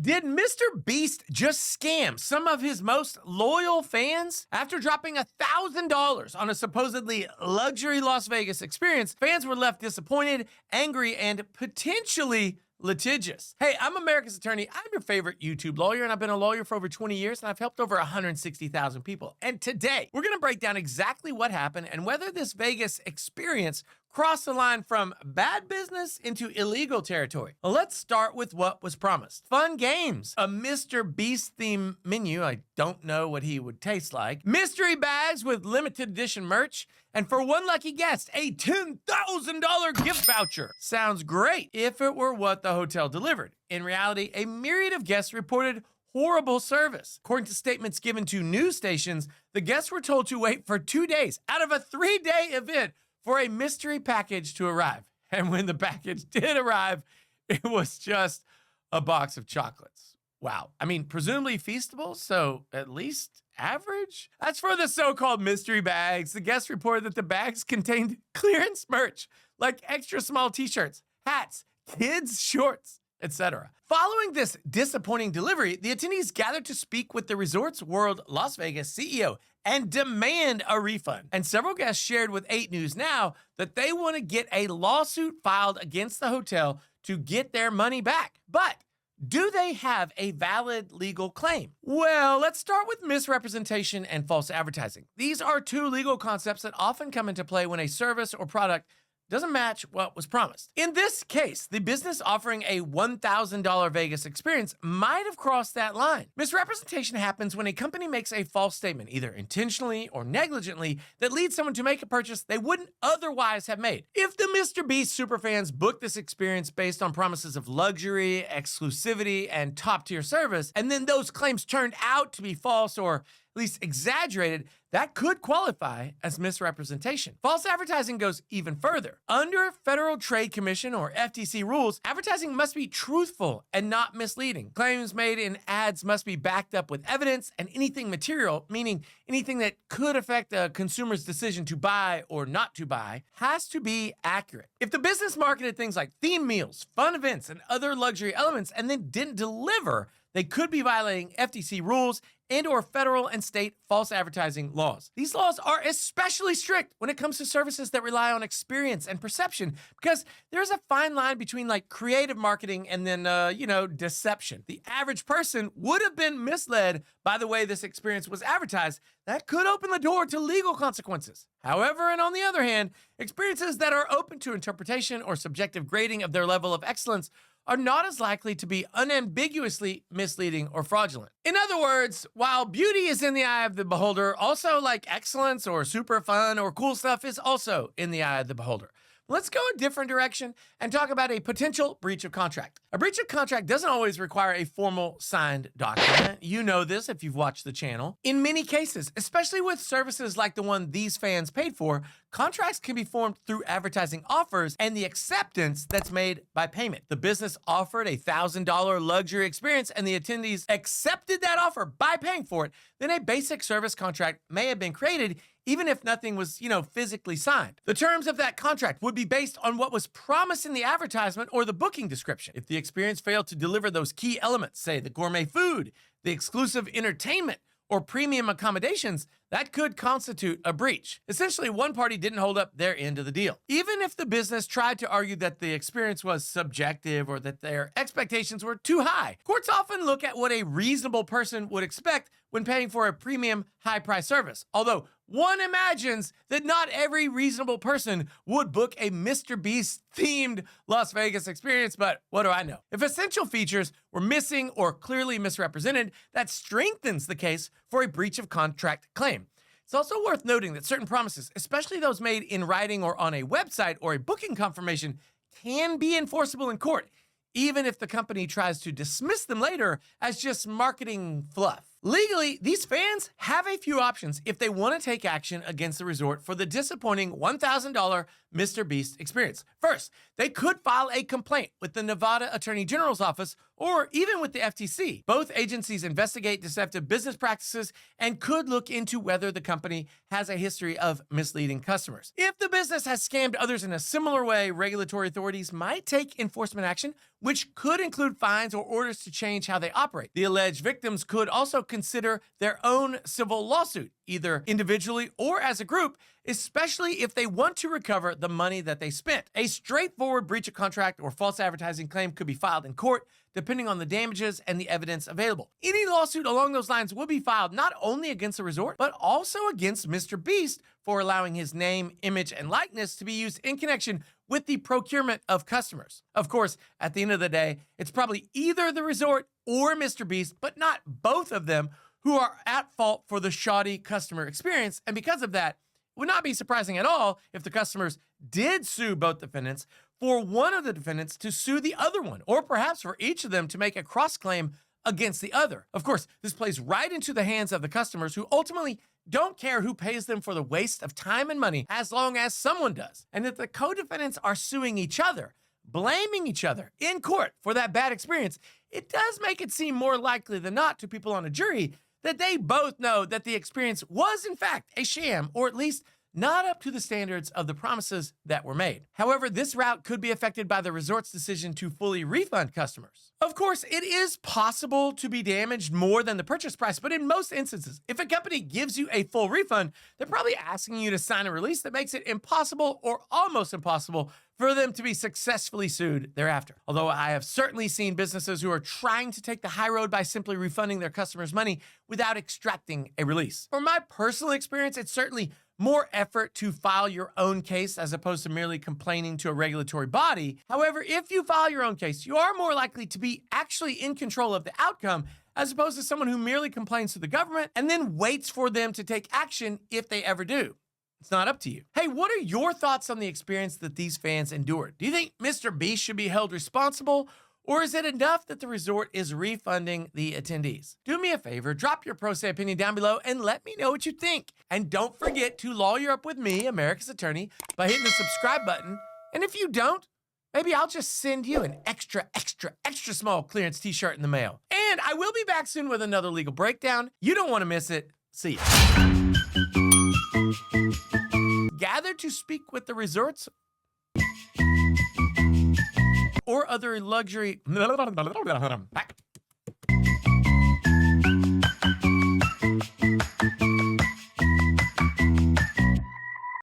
Did MrBeast just scam some of his most loyal fans? After dropping $1,000 on a supposedly luxury Las Vegas experience, fans were left disappointed, angry, and potentially litigious. Hey, I'm America's Attorney. I'm your favorite YouTube lawyer, and I've been a lawyer for over 20 years, and I've helped over 160,000 people. And today, we're going to break down exactly what happened and whether this Vegas experience crossed the line from bad business into illegal territory. Well, let's start with what was promised. Fun games, a MrBeast theme menu, I don't know what he would taste like, mystery bags with limited edition merch, and for one lucky guest, a $10,000 gift voucher. Sounds great if it were what the hotel delivered. In reality, a myriad of guests reported horrible service. According to statements given to news stations, the guests were told to wait for 2 days out of a 3-day event for a mystery package to arrive. And when the package did arrive, it was just a box of chocolates. Wow. I mean, presumably feastable, so at least average? As for the so-called mystery bags, the guests reported that the bags contained clearance merch, like extra small t-shirts, hats, kids' shorts, etc. Following this disappointing delivery, the attendees gathered to speak with the Resorts World Las Vegas CEO and demand a refund. And several guests shared with 8 News Now that they want to get a lawsuit filed against the hotel to get their money back. But do they have a valid legal claim? Well, let's start with misrepresentation and false advertising. These are 2 legal concepts that often come into play when a service or product doesn't match what was promised. In this case, the business offering a $1,000 Vegas experience might have crossed that line. Misrepresentation happens when a company makes a false statement, either intentionally or negligently, that leads someone to make a purchase they wouldn't otherwise have made. If the MrBeast superfans booked this experience based on promises of luxury, exclusivity, and top-tier service, and then those claims turned out to be false or at least exaggerated, that could qualify as misrepresentation. False advertising goes even further. Under Federal Trade Commission or FTC rules, advertising must be truthful and not misleading. Claims made in ads must be backed up with evidence, and anything material, meaning anything that could affect a consumer's decision to buy or not to buy, has to be accurate. If the business marketed things like theme meals, fun events, and other luxury elements and then didn't deliver, they could be violating FTC rules and/or federal and state false advertising laws. These laws are especially strict when it comes to services that rely on experience and perception, because there's a fine line between like creative marketing and then, deception. The average person would have been misled by the way this experience was advertised. That could open the door to legal consequences. However, and on the other hand, experiences that are open to interpretation or subjective grading of their level of excellence are not as likely to be unambiguously misleading or fraudulent. In other words, while beauty is in the eye of the beholder, also like excellence or super fun or cool stuff is also in the eye of the beholder. Let's go a different direction and talk about a potential breach of contract. A breach of contract doesn't always require a formal signed document. You know this if you've watched the channel. In many cases, especially with services like the one these fans paid for, contracts can be formed through advertising offers and the acceptance that's made by payment. The business offered a $1,000 luxury experience and the attendees accepted that offer by paying for it, then a basic service contract may have been created even if nothing was, physically signed. The terms of that contract would be based on what was promised in the advertisement or the booking description. If the experience failed to deliver those key elements, say the gourmet food, the exclusive entertainment, or premium accommodations, that could constitute a breach. Essentially, one party didn't hold up their end of the deal. Even if the business tried to argue that the experience was subjective or that their expectations were too high, courts often look at what a reasonable person would expect when paying for a premium, high-priced service. Although one imagines that not every reasonable person would book a MrBeast-themed Las Vegas experience, but what do I know? If essential features were missing or clearly misrepresented, that strengthens the case for a breach of contract claim. It's also worth noting that certain promises, especially those made in writing or on a website or a booking confirmation, can be enforceable in court, even if the company tries to dismiss them later as just marketing fluff. Legally, these fans have a few options if they want to take action against the resort for the disappointing $1,000 MrBeast experience. First, they could file a complaint with the Nevada Attorney General's office or even with the FTC. Both agencies investigate deceptive business practices and could look into whether the company has a history of misleading customers. If the business has scammed others in a similar way, regulatory authorities might take enforcement action, which could include fines or orders to change how they operate. The alleged victims could also consider their own civil lawsuit, either individually or as a group, especially if they want to recover the money that they spent. A straightforward breach of contract or false advertising claim could be filed in court, depending on the damages and the evidence available. Any lawsuit along those lines will be filed not only against the resort, but also against MrBeast for allowing his name, image, and likeness to be used in connection with the procurement of customers. Of course, at the end of the day, it's probably either the resort or MrBeast, but not both of them, who are at fault for the shoddy customer experience. And because of that, it would not be surprising at all if the customers did sue both defendants, for one of the defendants to sue the other one, or perhaps for each of them to make a cross-claim against the other. Of course, this plays right into the hands of the customers, who ultimately don't care who pays them for the waste of time and money, as long as someone does. And if the co-defendants are suing each other, blaming each other in court for that bad experience, it does make it seem more likely than not to people on a jury that they both know that the experience was in fact a sham, or at least not up to the standards of the promises that were made. However, this route could be affected by the resort's decision to fully refund customers. Of course, it is possible to be damaged more than the purchase price, but in most instances, if a company gives you a full refund, they're probably asking you to sign a release that makes it impossible or almost impossible for them to be successfully sued thereafter. Although I have certainly seen businesses who are trying to take the high road by simply refunding their customers' money without extracting a release. From my personal experience, it's certainly more effort to file your own case as opposed to merely complaining to a regulatory body. However, if you file your own case, you are more likely to be actually in control of the outcome, as opposed to someone who merely complains to the government and then waits for them to take action if they ever do. It's not up to you. Hey, what are your thoughts on the experience that these fans endured? Do you think MrBeast should be held responsible, or is it enough that the resort is refunding the attendees? Do me a favor, drop your pro se opinion down below and let me know what you think. And don't forget to lawyer up with me, America's attorney, by hitting the subscribe button. And if you don't, maybe I'll just send you an extra small clearance t-shirt in the mail. And I will be back soon with another legal breakdown. You don't want to miss it. See ya. Gathered to speak with the resorts or other luxury